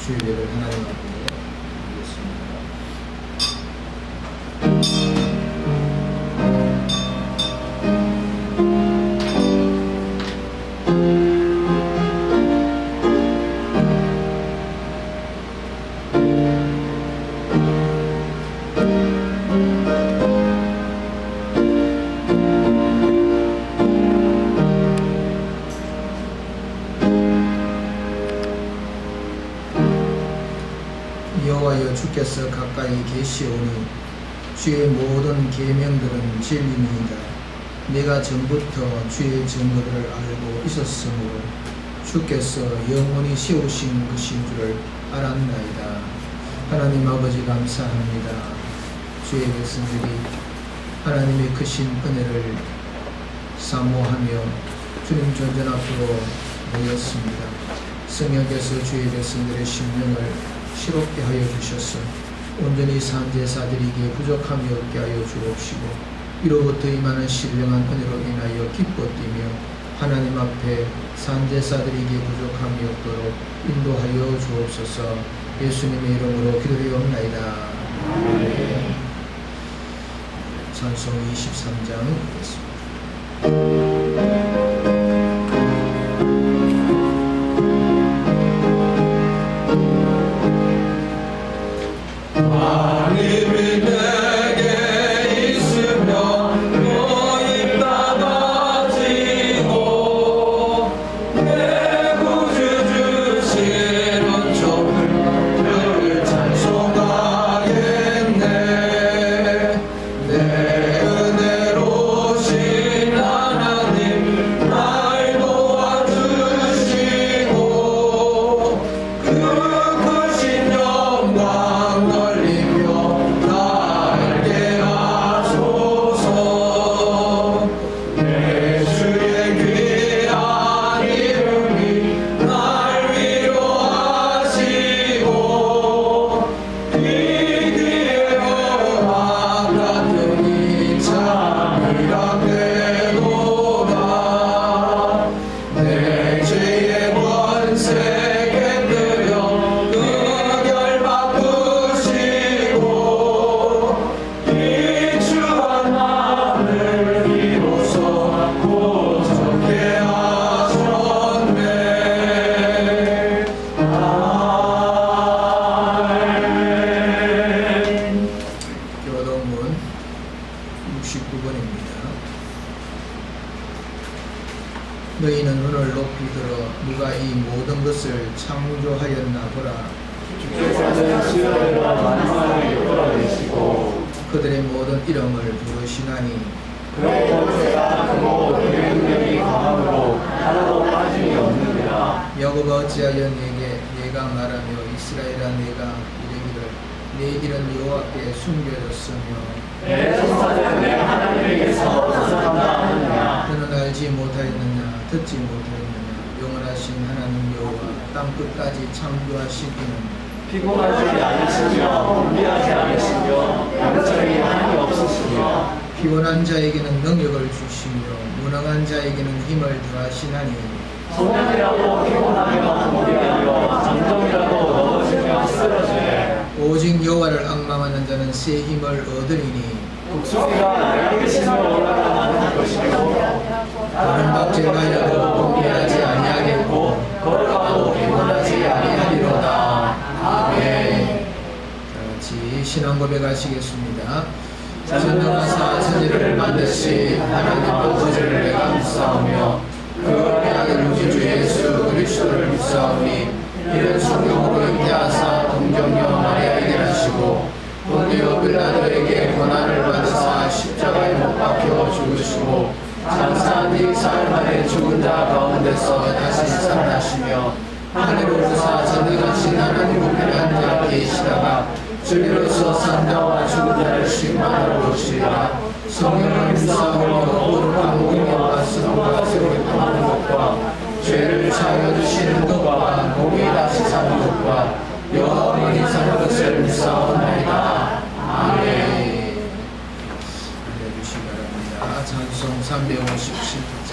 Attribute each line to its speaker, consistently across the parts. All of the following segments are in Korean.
Speaker 1: 주일예배를 하나님 앞에 드리겠습니다. 여호와여, 주께서 가까이 계시오니 주의 모든 계명들은 진리니이다. 내가 전부터 주의 증거들을 알고 있었으므로 주께서 영원히 세우신 것인 줄을 알았나이다. 하나님 아버지, 감사합니다. 주의 백성들이 하나님의 크신 은혜를 사모하며 주님 존전 앞으로 모였습니다. 성령께서 주의 백성들의 심령을 새롭게 하여 주셔서 온전히 산제사드리기에 부족함이 없게 하여 주옵시고, 이로부터 임하는 신령한 은혜로 인하여 기뻐 뛰며 하나님 앞에 산제사드리기에 부족함이 없도록 인도하여 주옵소서. 예수님의 이름으로 기도하옵나이다. 아멘. 찬송 23장 보겠습니다. 너희는 눈을 높이 들어 누가 이 모든 것을 창조하였나 보라.
Speaker 2: 주께서는 시온으로 만상을 이끌어내시고
Speaker 1: 그들의 모든 이름을 부르시나니
Speaker 2: 그의 권세가 크고 그의 능력이 강함으로 하나도 빠짐이 없느니라.
Speaker 1: 야곱아, 어찌하여 내가 말하며 이스라엘아 내가 이르기를 내 일은 여호와께 숨겨졌으며
Speaker 2: 내 손사는 내 하나님에게서 벗어난다 하느냐.
Speaker 1: 너는 알지 못하였느냐, 듣지 못하였느냐. 영원하신 하나님 여호와 땅 끝까지 창조하신 이는
Speaker 2: 피곤하지 않으시며 분비하지 않으시며 영적이 한이 없으시며
Speaker 1: 피곤한 자에게는 능력을 주시며 무능한 자에게는 힘을 더하시나니
Speaker 2: 소년이라도 피곤하며 분비하며 장정이라도 넘어지며 쓰러지네.
Speaker 1: 오직 여호와를 앙망하는 자는 새 힘을 얻으리니
Speaker 2: 독수리가 날개치며 올라가는 것이고
Speaker 1: 걸음박질하여도 분비하지 아니하겠고
Speaker 2: 걸어가도 피곤하지 아니하리로다. 아멘.
Speaker 1: 같이 신앙 고백하시겠습니다. 전능하사 천지를 만드시 하나님 아버지를 내가 믿사오며 그 언약의 우리 주 예수 그리스도를 믿사오니 이는 성경으로 잉태하사 동정녀 마리아에게 하시고 본디오 빌라도에게 고난을 받으사 십자가에 못 박혀 죽으시고 장사한 뒤 사흘 만에 죽은 자 가운데서 다시 살아나시며 하늘로 오르사 전능하신 하나님 우편에 앉아 계시다가 주리로서 산자와 죽은 자를 심판하러 오시리라. 성령을 믿사오며 거룩한 공의와 승과 새롭게 통하는 것과 죄를 사하여 주시는 것과 몸이 다시 사는 것과 영원히 사는 것을 믿사옵나이다. 아멘. 알려주시기 바랍니다. 찬송 357장.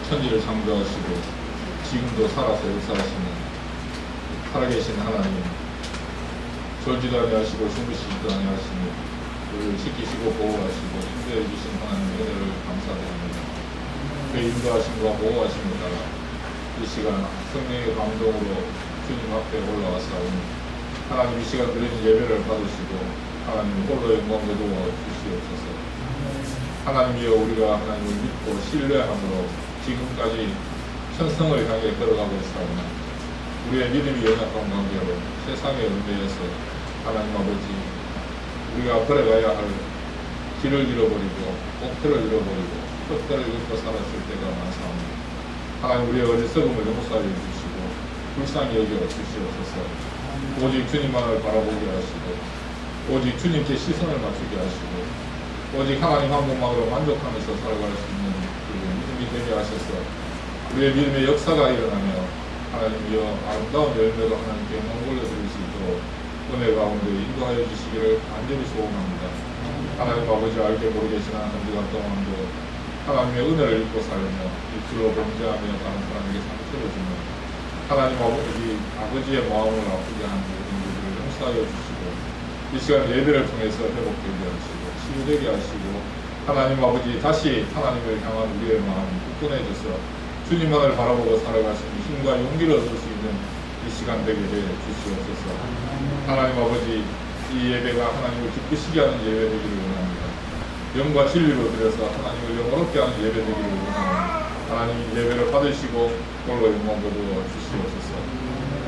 Speaker 3: 천지를 창조하시고 지금도 살아서 역사하시는 살아계신 하나님, 졸지도 아니하시고 주무시지도 아니하시니 우리를 지키시고 보호하시고 인도해 주신 하나님의 은혜를 감사드립니다. 그 인도하심과 보호하심을 따라 이 시간 성령의 감동으로 주님 앞에 올라와사오니 하나님 이 시간 드리는 예배를 받으시고 하나님 홀로 영광 거두어 주시옵소서. 하나님이여, 우리가 하나님을 믿고 신뢰함으로 지금까지 천성을 향해 걸어가고 있사오나 우리의 믿음이 연약한 관계로 세상에 얽매여서 하나님 아버지, 우리가 걸어가야 할 길을 잃어버리고 목표를 잃어버리고 뜻대로 잃고 살았을 때가 많사옵니다. 하나님, 우리의 어리석음을 용서하여 주시고 불쌍히 여겨 주시옵소서. 오직 주님만을 바라보게 하시고 오직 주님께 시선을 맞추게 하시고 오직 하나님 한 분만으로 만족하면서 살아갈 수 있는 그 믿음이 되게 하셔서 우리의 믿음의 역사가 일어나며 하나님이여 아름다운 열매로 하나님께 영광 올려드릴 수 있도록 은혜 가운데 인도하여 주시기를 간절히 소원합니다. 하나님 아버지, 알게 모르게 지난 한 주간 동안도 하나님의 은혜를 잊고 살며 입술로 범죄하며 다른 사람에게 상처를 주며 하나님 아버지의 마음을 아프게 하는 모든 일들을 용서하여 주시고 이 시간 예배를 통해서 회복되게 하시고 치유되게 하시고 하나님 아버지, 다시 하나님을 향한 우리의 마음이 굳건해져서 주님만을 바라보고 살아갈 수 있는 힘과 용기를 얻을 수 있는 이 시간 되게 해 주시옵소서. 하나님 아버지, 이 예배가 하나님을 기쁘시게 하는 예배 되기를 원합니다. 영과 진리로 드려서 하나님을 영원롭게 하는 예배 되기를 원합니다. 하나님 예배를 받으시고 홀로 영광 거두어 주시옵소서.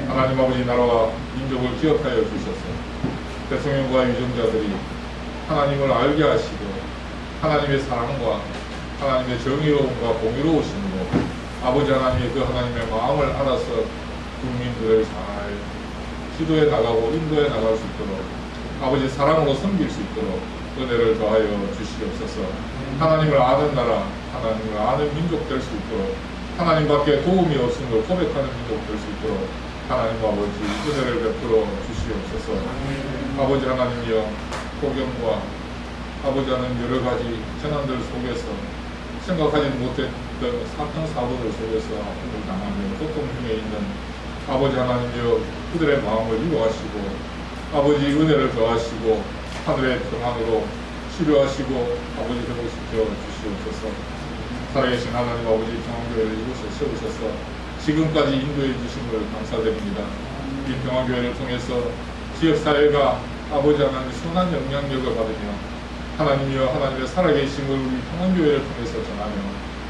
Speaker 3: 하나님 아버지, 나라와 민족을 기억하여 주셔서 대통령과 유정자들이 하나님을 알게 하시고 하나님의 사랑과 하나님의 정의로움과 공의로우심으로 아버지 하나님의 그 하나님의 마음을 알아서 국민들을 잘 지도해 나가고 인도해 나갈 수 있도록 아버지 사랑으로 섬길 수 있도록 은혜를 더하여 주시옵소서. 하나님을 아는 나라, 하나님을 아는 민족 될 수 있도록 하나님밖에 도움이 없음을 고백하는 민족 될 수 있도록 하나님 아버지 은혜를 베풀어 주시옵소서. 아버지 하나님이여, 폭염과 아버지 하나님 여러 가지 재난들 속에서 생각하지 못했던 사건 사고들 속에서 아픔을 당하며 고통 중에 있는 아버지 하나님이여, 그들의 마음을 위로하시고 아버지 은혜를 더하시고 하늘의 평안으로 치료하시고 아버지 회복시켜 주시옵소서. 살아계신 하나님 아버지, 평안교회를 이곳에 세우셔서 지금까지 인도해 주심을 감사드립니다. 이 평안교회를 통해서 지역사회가 아버지 하나님 선한 영향력을 받으며 하나님이여, 하나님의 살아계심을 우리 평안교회를 통해서 전하며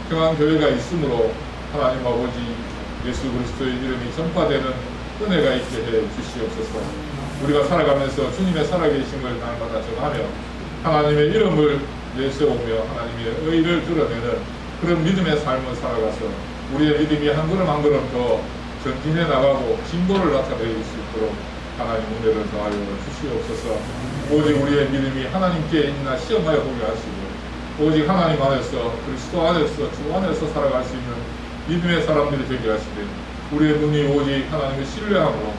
Speaker 3: 평안교회가 있으므로 하나님 아버지 예수 그리스도의 이름이 전파되는 은혜가 있게 해 주시옵소서. 우리가 살아가면서 주님의 살아계심을 날마다 전하며 하나님의 이름을 내세우며 하나님의 의를 드러내는 그런 믿음의 삶을 살아가서 우리의 믿음이 한 걸음 한 걸음 더 전진해 나가고 진보를 나타낼 수 있도록 하나님 은혜를 더하여 주시옵소서. 오직 우리의 믿음이 하나님께 있나 시험하여 보게 하시고 오직 하나님 안에서 그리스도 안에서 주 안에서 살아갈 수 있는 믿음의 사람들이 되게 하시되 우리의 눈이 오직 하나님을 신뢰함으로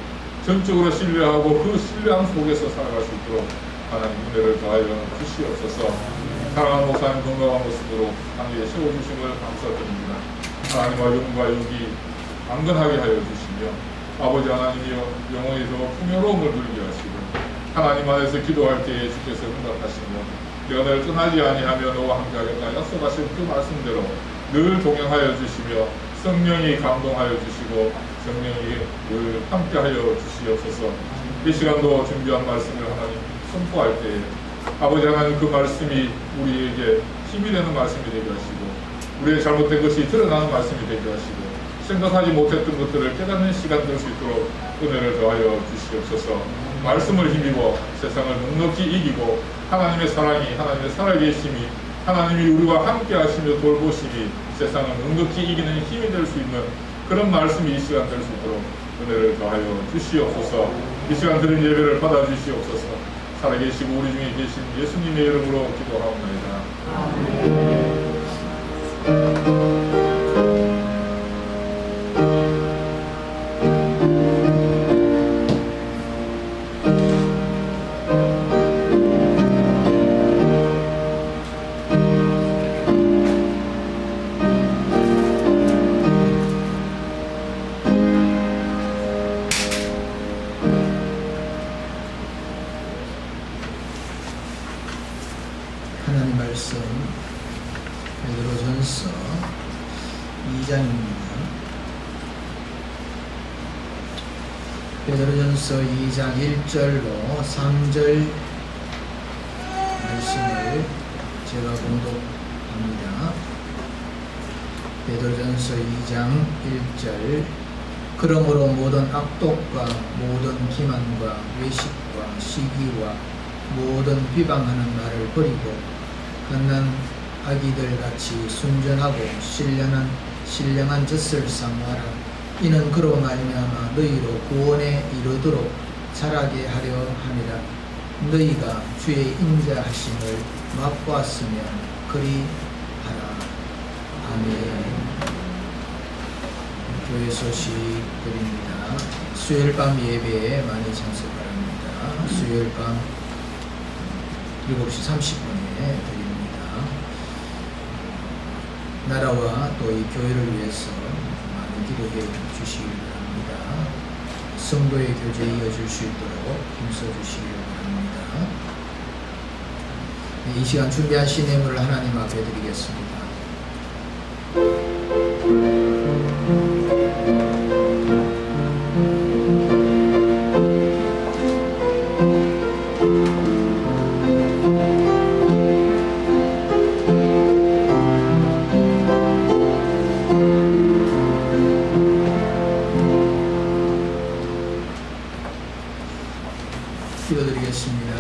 Speaker 3: 전적으로 신뢰하고 그 신뢰함 속에서 살아갈 수 있도록 하나님 은혜를 더하여 주시옵소서. 사랑하는 목사님 건강한 모습으로 하나님의 세워주심을 감사드립니다. 하나님과 영과 육이 강건하게 하여 주시며 아버지 하나님이여, 영혼에서 풍요로움을 누리게 하시고 하나님 안에서 기도할 때에 주께서 응답하시며 내가 너를 떠나지 아니하며 너와 함께하겠다 약속하신 그 말씀대로 늘 동행하여 주시며 성령이 감동하여 주시고 성령이 늘 함께하여 주시옵소서. 이 시간도 준비한 말씀을 하나님 선포할 때에 아버지 하나님 그 말씀이 우리에게 힘이 되는 말씀이 되게 하시고 우리의 잘못된 것이 드러나는 말씀이 되게 하시고 생각하지 못했던 것들을 깨닫는 시간 될 수 있도록 은혜를 더하여 주시옵소서. 말씀을 힘입어 세상을 넉넉히 이기고 하나님의 사랑이, 하나님의 살아계심이, 하나님이 우리와 함께 하시며 돌보심이 세상을 넉넉히 이기는 힘이 될 수 있는 그런 말씀이 이 시간 될 수 있도록 은혜를 더하여 주시옵소서. 이 시간 드린 예배를 받아 주시옵소서. 살아계시고 우리 중에 계신 예수님의 이름으로 기도하옵나이다.
Speaker 1: 하나님 말씀 베드로전서 2장입니다. 베드로전서 2장 1절로 3절 말씀을 제가 봉독합니다. 베드로전서 2장 1절 그러므로 모든 악독과 모든 기만과 외식과 시기와 모든 비방하는 말을 버리고 갓난 아기들 같이 순전하고 신령한 젖을 삼아라. 이는 그로 말미암아 너희로 구원에 이르도록 자라게 하려 함이라. 너희가 주의 인자하심을 맛보았으면 그리 하라. 아멘. 교회 소식 드립니다. 수요일 밤 예배에 많이 참석 바랍니다. 수요일 밤 7시 30분에 드립니다. 나라와 또 이 교회를 위해서 많이 기도해 주시기 바랍니다. 성도의 교제에 이어질 수 있도록 힘써 주시기 바랍니다. 이 시간 준비하신 예물을 하나님 앞에 드리겠습니다. 기도드리겠습니다.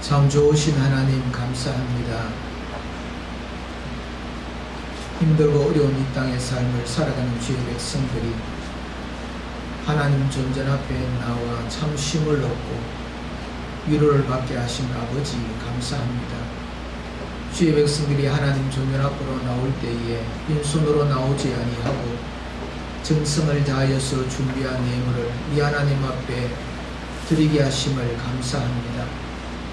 Speaker 1: 참 좋으신 하나님 감사합니다. 힘들고 어려운 이 땅의 삶을 살아가는 주의 백성들이 하나님 존전 앞에 나와 참 쉼을 얻고 위로를 받게 하신 아버지 감사합니다. 주의 백성들이 하나님 존전 앞으로 나올 때에 빈손으로 나오지 아니하고 정성을 다하여서 준비한 예물을 이 하나님 앞에 드리게 하심을 감사합니다.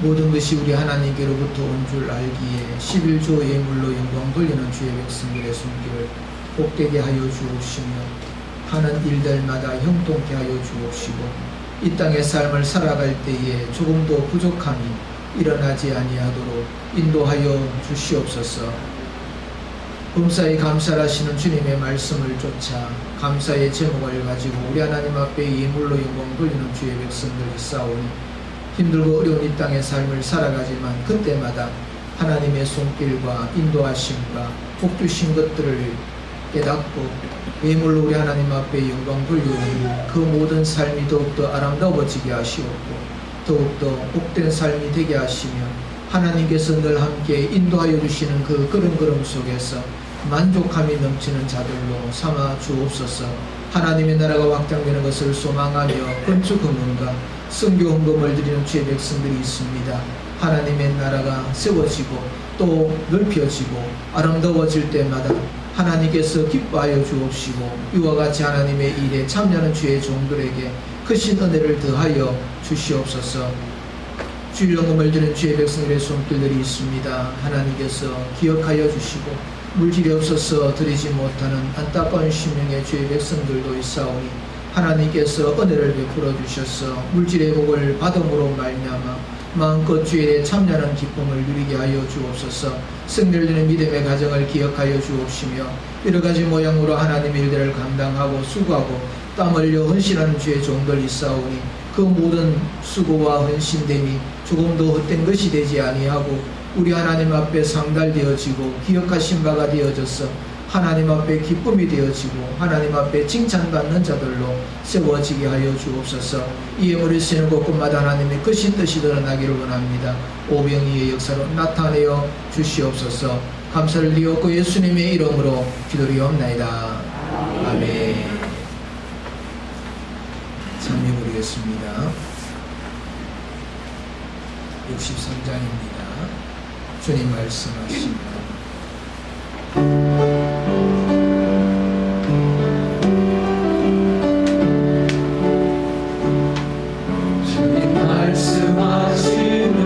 Speaker 1: 모든 것이 우리 하나님께로부터 온 줄 알기에 11조 예물로 영광 돌리는 주의 백성들의 손길을 복되게 하여 주옵시며 하는 일들마다 형통케 하여 주옵시고 이 땅의 삶을 살아갈 때에 조금도 부족함이 일어나지 아니하도록 인도하여 주시옵소서. 범사에 감사하시는 주님의 말씀을 쫓아 감사의 제목을 가지고 우리 하나님 앞에 예물로 영광 돌리는 주의 백성들이 싸우니 힘들고 어려운 이 땅의 삶을 살아가지만 그때마다 하나님의 손길과 인도하심과 복 주신 것들을 깨닫고 예물로 우리 하나님 앞에 영광 돌려오니 그 모든 삶이 더욱더 아름다워지게 하시옵고 더욱더 복된 삶이 되게 하시며 하나님께서 늘 함께 인도하여 주시는 그 걸음걸음 속에서 만족함이 넘치는 자들로 삼아 주옵소서. 하나님의 나라가 확장되는 것을 소망하며 건축 헌금과 선교 헌금을 드리는 주의 백성들이 있습니다. 하나님의 나라가 세워지고 또 넓혀지고 아름다워질 때마다 하나님께서 기뻐하여 주옵시고 이와 같이 하나님의 일에 참여하는 주의 종들에게 크신 은혜를 더하여 주시옵소서. 주일 헌금을 드리는 주의 백성들의 손길들이 있습니다. 하나님께서 기억하여 주시고 물질이 없어서 드리지 못하는 안타까운 심령의 주의 백성들도 있사오니 하나님께서 은혜를 베풀어 주셔서 물질의 복을 받음으로 말미암아 마음껏 주일에 참여하는 기쁨을 누리게 하여 주옵소서. 성결되는 믿음의 가정을 기억하여 주옵시며 여러가지 모양으로 하나님의 일들을 감당하고 수고하고 땀 흘려 헌신하는 주의 종들 있사오니 그 모든 수고와 헌신됨이 조금도 헛된 것이 되지 아니하고 우리 하나님 앞에 상달되어지고 기억하신 바가 되어져서 하나님 앞에 기쁨이 되어지고 하나님 앞에 칭찬받는 자들로 세워지게 하여 주옵소서. 이 예물을 쓰는 곳곳마다 하나님의 크신 뜻이 드러나기를 원합니다. 오병이의 역사로 나타내어 주시옵소서. 감사를 드리옵고 예수님의 이름으로 기도리옵나이다. 아멘. 찬미 부르겠습니다. 63장입니다. 주님 말씀하십니다. 주님 말씀하시며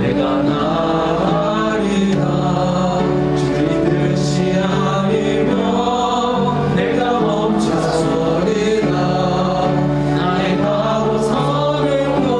Speaker 1: 내가 나아가리라. 주의 뜻이 아니면 내가 멈춰서리라. 나의 가고 서는 것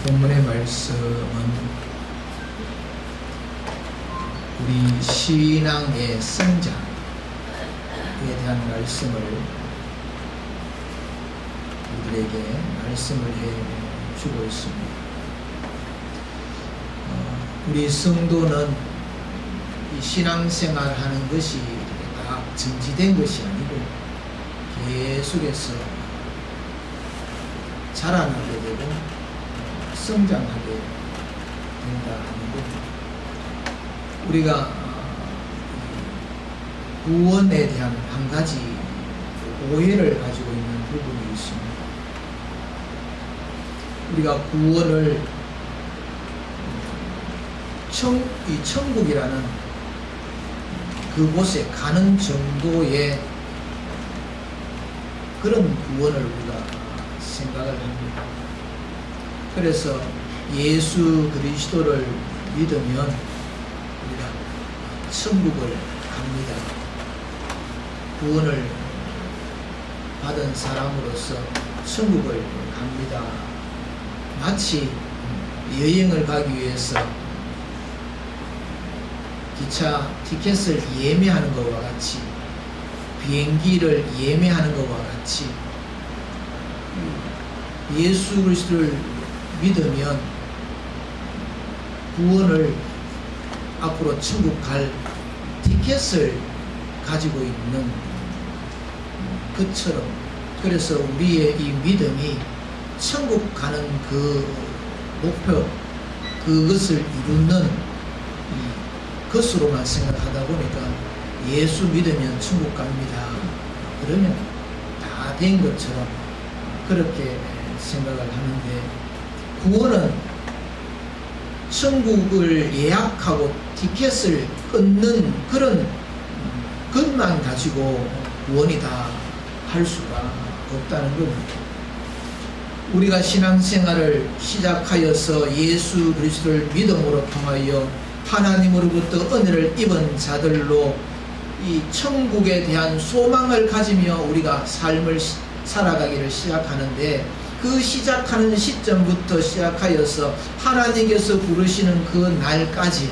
Speaker 1: 본문의 말씀은 우리 신앙의 성장에 대한 말씀을 우리에게 말씀을 해주고 있습니다. 우리 성도는 이 신앙생활 하는 것이 다 정지된 것이 아니고 계속해서 자라나게 되고 성장하게 된다 하는 겁니다. 우리가 구원에 대한 한 가지 오해를 가지고 있는 부분이 있습니다. 우리가 구원을 이 천국이라는 그곳에 가는 정도의 그런 구원을 우리가 생각을 합니다. 그래서 예수 그리스도를 믿으면 우리가 천국을 갑니다. 구원을 받은 사람으로서 천국을 갑니다. 마치 여행을 가기 위해서 기차 티켓을 예매하는 것과 같이, 비행기를 예매하는 것과 같이 예수 그리스도를 믿으면 구원을 앞으로 천국 갈 티켓을 가지고 있는 것처럼, 그래서 우리의 이 믿음이 천국 가는 그 목표, 그것을 이루는 것으로만 생각하다 보니까 예수 믿으면 천국 갑니다, 그러면 다 된 것처럼 그렇게 생각을 하는데, 구원은 천국을 예약하고 티켓을 끊는 그런 것만 가지고 구원이 다 할 수가 없다는 겁니다. 우리가 신앙생활을 시작하여서 예수 그리스도를 믿음으로 통하여 하나님으로부터 은혜를 입은 자들로 이 천국에 대한 소망을 가지며 우리가 삶을 살아가기를 시작하는데, 그 시작하는 시점부터 시작하여서 하나님께서 부르시는 그 날까지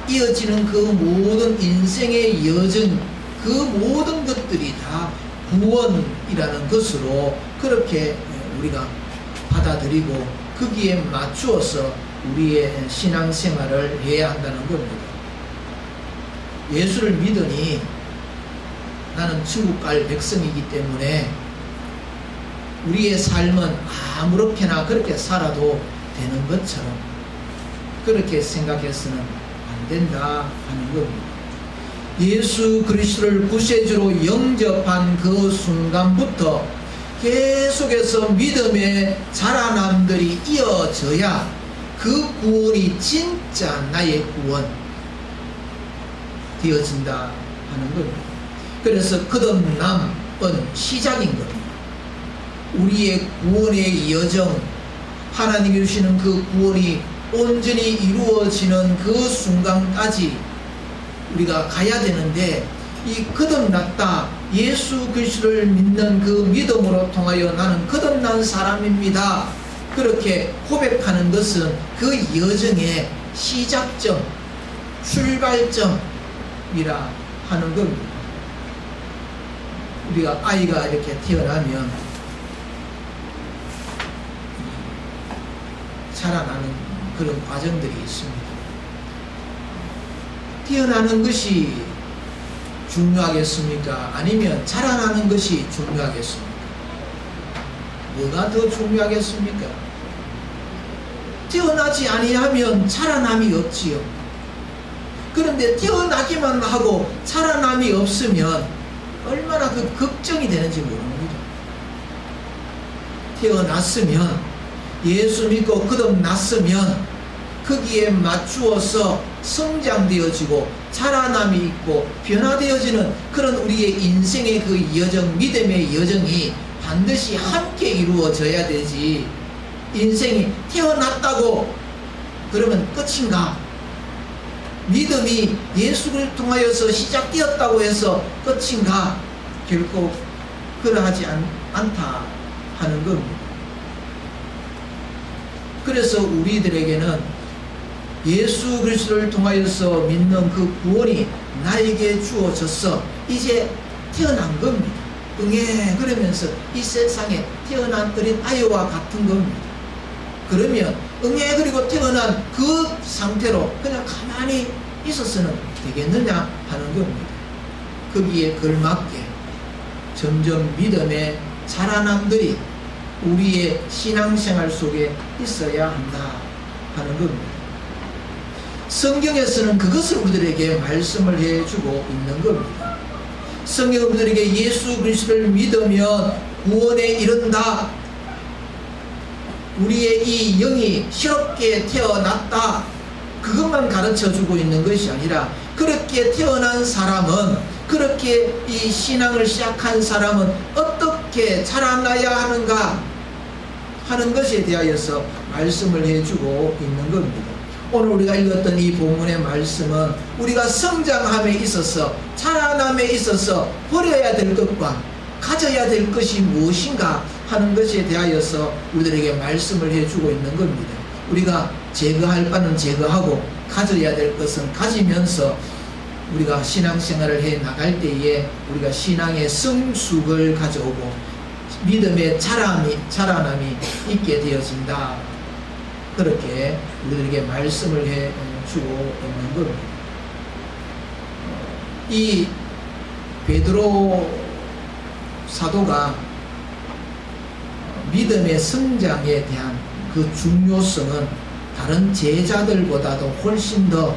Speaker 1: 이어지는 그 모든 인생의 여정, 그 모든 것들이 다 구원이라는 것으로 그렇게 우리가 받아들이고 거기에 맞추어서 우리의 신앙생활을 해야 한다는 겁니다. 예수를 믿으니 나는 천국 갈 백성이기 때문에 우리의 삶은 아무렇게나 그렇게 살아도 되는 것처럼 그렇게 생각해서는 안 된다 하는 겁니다. 예수 그리스도를 구세주로 영접한 그 순간부터 계속해서 믿음의 자라남들이 이어져야 그 구원이 진짜 나의 구원 되어진다 하는 겁니다. 그래서 거듭남은 시작인 겁니다. 우리의 구원의 여정, 하나님이 주시는 그 구원이 온전히 이루어지는 그 순간까지 우리가 가야 되는데, 이 거듭났다, 예수 그리스도를 믿는 그 믿음으로 통하여 나는 거듭난 사람입니다, 그렇게 고백하는 것은 그 여정의 시작점, 출발점이라 하는 겁니다. 우리가 아이가 이렇게 태어나면 자라나는 그런 과정들이 있습니다. 태어나는 것이 중요하겠습니까? 아니면 자라나는 것이 중요하겠습니까? 뭐가 더 중요하겠습니까? 태어나지 아니하면 자라남이 없지요. 그런데 태어나기만 하고 자라남이 없으면 얼마나 그 걱정이 되는지 모릅니다. 태어났으면, 예수 믿고 거듭났으면 거기에 맞추어서 성장되어지고 자라남이 있고 변화되어지는 그런 우리의 인생의 그 여정, 믿음의 여정이 반드시 함께 이루어져야 되지, 인생이 태어났다고 그러면 끝인가? 믿음이 예수를 통하여서 시작되었다고 해서 끝인가? 결코 그러하지 않다 하는 겁니다. 그래서 우리들에게는 예수 그리스도를 통하여서 믿는 그 구원이 나에게 주어져서 이제 태어난 겁니다. 응애 그러면서 이 세상에 태어난 어린 아이와 같은 겁니다. 그러면 응애 그리고 태어난 그 상태로 그냥 가만히 있어서는 되겠느냐 하는 겁니다. 거기에 걸맞게 점점 믿음의 자라남들이 우리의 신앙생활 속에 있어야 한다 하는 겁니다. 성경에서는 그것을 우리들에게 말씀을 해주고 있는 겁니다. 성경은 우리들에게 예수 그리스도를 믿으면 구원에 이른다, 우리의 이 영이 새롭게 태어났다, 그것만 가르쳐주고 있는 것이 아니라 그렇게 태어난 사람은, 그렇게 이 신앙을 시작한 사람은 어떻게 자라나야 하는가 하는 것에 대하여서 말씀을 해주고 있는 겁니다. 오늘 우리가 읽었던 이 본문의 말씀은 우리가 성장함에 있어서, 자라남에 있어서 버려야 될 것과 가져야 될 것이 무엇인가 하는 것에 대하여서 우리들에게 말씀을 해주고 있는 겁니다. 우리가 제거할 바는 제거하고 가져야 될 것은 가지면서 우리가 신앙생활을 해 나갈 때에 우리가 신앙의 성숙을 가져오고 믿음의 자라남이 있게 되어진다. 그렇게 우리들에게 말씀을 해주고 있는 겁니다. 이 베드로 사도가 믿음의 성장에 대한 그 중요성은 다른 제자들보다도 훨씬 더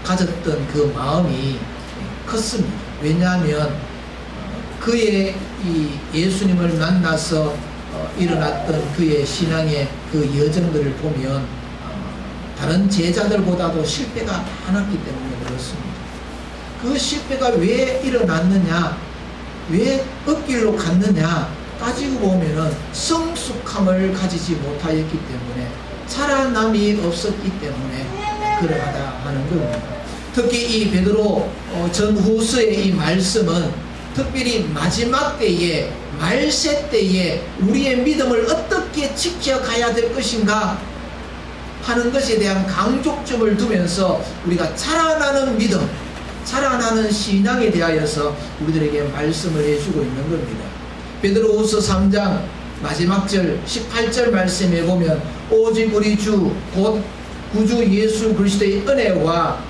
Speaker 1: 가졌던 그 마음이 컸습니다. 왜냐하면 그의 이 예수님을 만나서 일어났던 그의 신앙의 그 여정들을 보면 다른 제자들보다도 실패가 많았기 때문에 그렇습니다. 그 실패가 왜 일어났느냐, 왜 엇길로 갔느냐 따지고 보면은 성숙함을 가지지 못하였기 때문에, 자라남이 없었기 때문에 그러하다 하는 겁니다. 특히 이 베드로 전후서의 이 말씀은 특별히 마지막 때에, 말세 때에 우리의 믿음을 어떻게 지켜가야 될 것인가 하는 것에 대한 강조점을 두면서 우리가 자라나는 믿음, 자라나는 신앙에 대하여서 우리들에게 말씀을 해주고 있는 겁니다. 베드로후서 3장 마지막 절 18절 말씀에 보면 오직 우리 주 곧 구주 예수 그리스도의 은혜와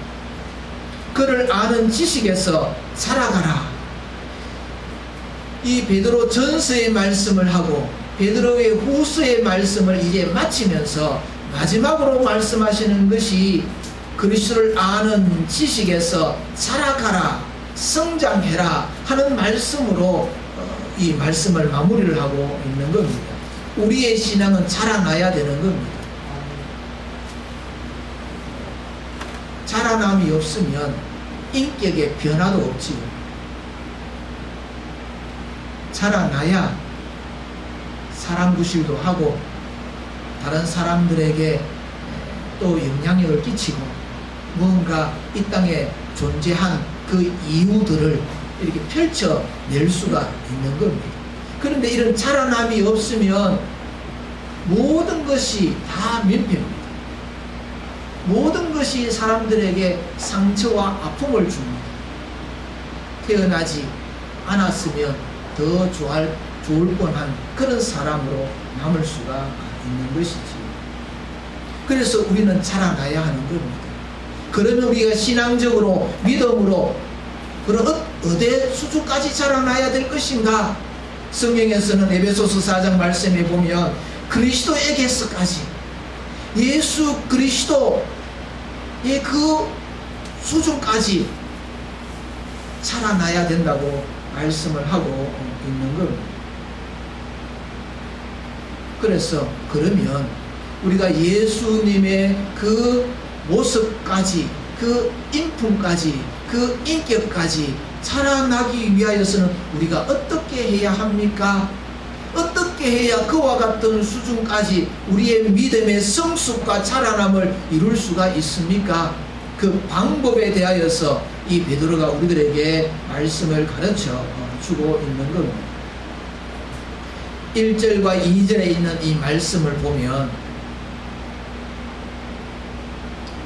Speaker 1: 그를 아는 지식에서 살아가라. 이 베드로 전서의 말씀을 하고 베드로의 후서의 말씀을 이제 마치면서 마지막으로 말씀하시는 것이 그리스도를 아는 지식에서 살아가라, 성장해라 하는 말씀으로 이 말씀을 마무리를 하고 있는 겁니다. 우리의 신앙은 자라나야 되는 겁니다. 자라남이 없으면 인격의 변화도 없지요. 자라나야 사람 구실도 하고 다른 사람들에게 또 영향력을 끼치고 뭔가 이 땅에 존재한 그 이유들을 이렇게 펼쳐낼 수가 있는 겁니다. 그런데 이런 자라남이 없으면 모든 것이 다 민폐입니다. 모든 것이 사람들에게 상처와 아픔을 줍니다. 태어나지 않았으면 더 좋을 뻔한 그런 사람으로 남을 수가 있는 것이지. 그래서 우리는 자라나야 하는 겁니다. 그러면 우리가 신앙적으로, 믿음으로 그런 어디 수준까지 자라나야 될 것인가? 성경에서는 에베소서 4장 말씀에 보면 그리스도에게서까지, 예수 그리스도의 그 수준까지 자라나야 된다고 말씀을 하고 있는 겁니다. 그래서 그러면 우리가 예수님의 그 모습까지, 그 인품까지, 그 인격까지 자라나기 위하여서는 우리가 어떻게 해야 합니까? 어떻게 해야 그와 같은 수준까지 우리의 믿음의 성숙과 자라남을 이룰 수가 있습니까? 그 방법에 대하여서 이 베드로가 우리들에게 말씀을 가르쳐 주고 있는 겁니다. 1절과 2절에 있는 이 말씀을 보면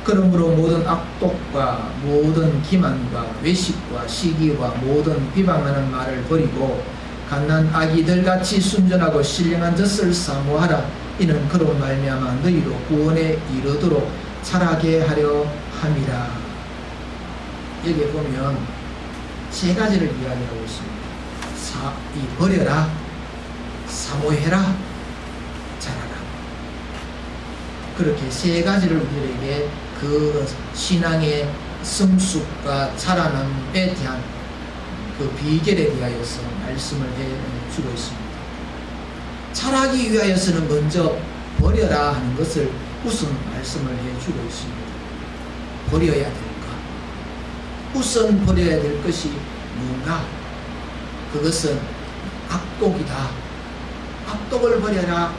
Speaker 1: 그러므로 모든 악독과 모든 기만과 외식과 시기와 모든 비방하는 말을 버리고 갓난 아기들같이 순전하고 신령한 젖을 사모하라. 이는 그로 말미암아 너희로 구원에 이르도록 자라게 하려 함이라. 여기 보면 세 가지를 이야기하고 있습니다. 버려라, 사모해라, 자라라. 그렇게 세 가지를 우리에게 그 신앙의 성숙과 자라남에 대한 그 비결에 대하여서 말씀을 해주고 있습니다. 자라기 위하여서는 먼저 버려라 하는 것을 우선 말씀을 해주고 있습니다. 버려야 될 것. 우선 버려야 될 것이 뭔가? 그것은 악독이다. 악독을 버려라.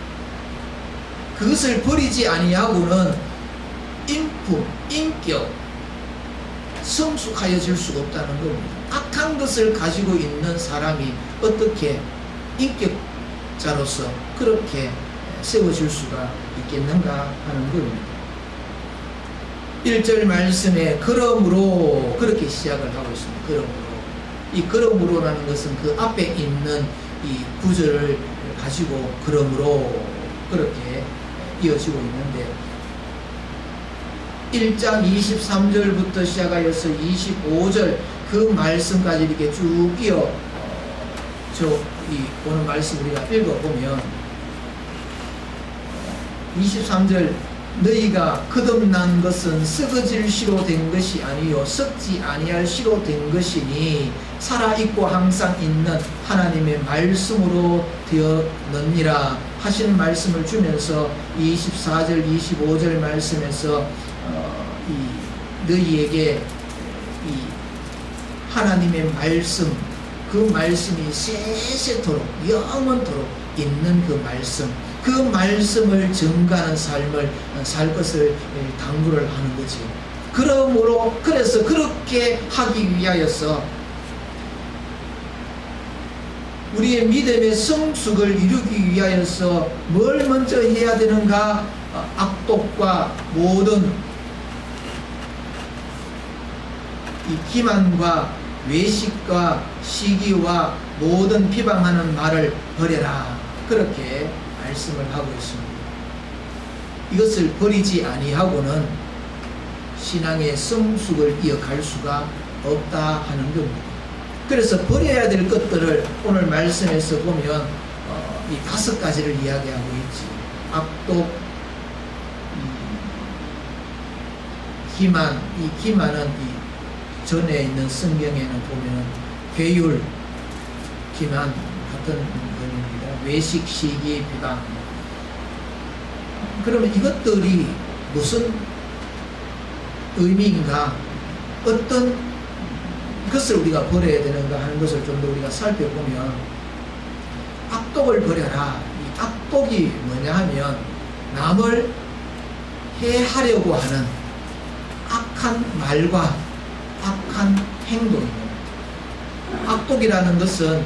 Speaker 1: 그것을 버리지 아니하고는 인품, 인격, 성숙하여질 수가 없다는 겁니다. 악한 것을 가지고 있는 사람이 어떻게 인격자로서 그렇게 세워질 수가 있겠는가 하는 겁니다. 1절 말씀에 그러므로 그렇게 시작을 하고 있습니다. 그러므로. 이 그러므로라는 것은 그 앞에 있는 이 구절을 가지고 그러므로 그렇게 이어지고 있는데 1장 23절부터 시작하여서 25절 그 말씀까지 이렇게 쭉 이어 오늘 말씀 우리가 읽어보면 23절 너희가 거듭난 것은 썩어질 시로 된 것이 아니요 썩지 아니할 시로 된 것이니 살아있고 항상 있는 하나님의 말씀으로 되었느니라 하시는 말씀을 주면서 24절 25절 말씀에서 너희에게 이 하나님의 말씀 그 말씀이 세세토록 영원토록 있는 그 말씀 그 말씀을 증가하는 삶을 살 것을 당부를 하는 거지. 그래서 그렇게 하기 위하여서 우리의 믿음의 성숙을 이루기 위하여서 뭘 먼저 해야 되는가? 악독과 모든 이 기만과 외식과 시기와 모든 비방하는 말을 버려라. 그렇게 말씀을 하고 있습니다. 이것을 버리지 아니하고는 신앙의 성숙을 이어갈 수가 없다 하는 겁니다. 그래서 버려야 될 것들을 오늘 말씀에서 보면 이 5가지를 이야기하고 있지. 악독, 기만, 이 기만은 이 전에 있는 성경에는 보면 괴율, 기만 같은 겁니다. 외식, 시기, 비방. 그러면 이것들이 무슨 의미인가? 어떤 것을 우리가 버려야 되는가 하는 것을 좀 더 우리가 살펴보면 악독을 버려라. 이 악독이 뭐냐 하면 남을 해하려고 하는 악한 말과 악한 행동입니다. 악독이라는 것은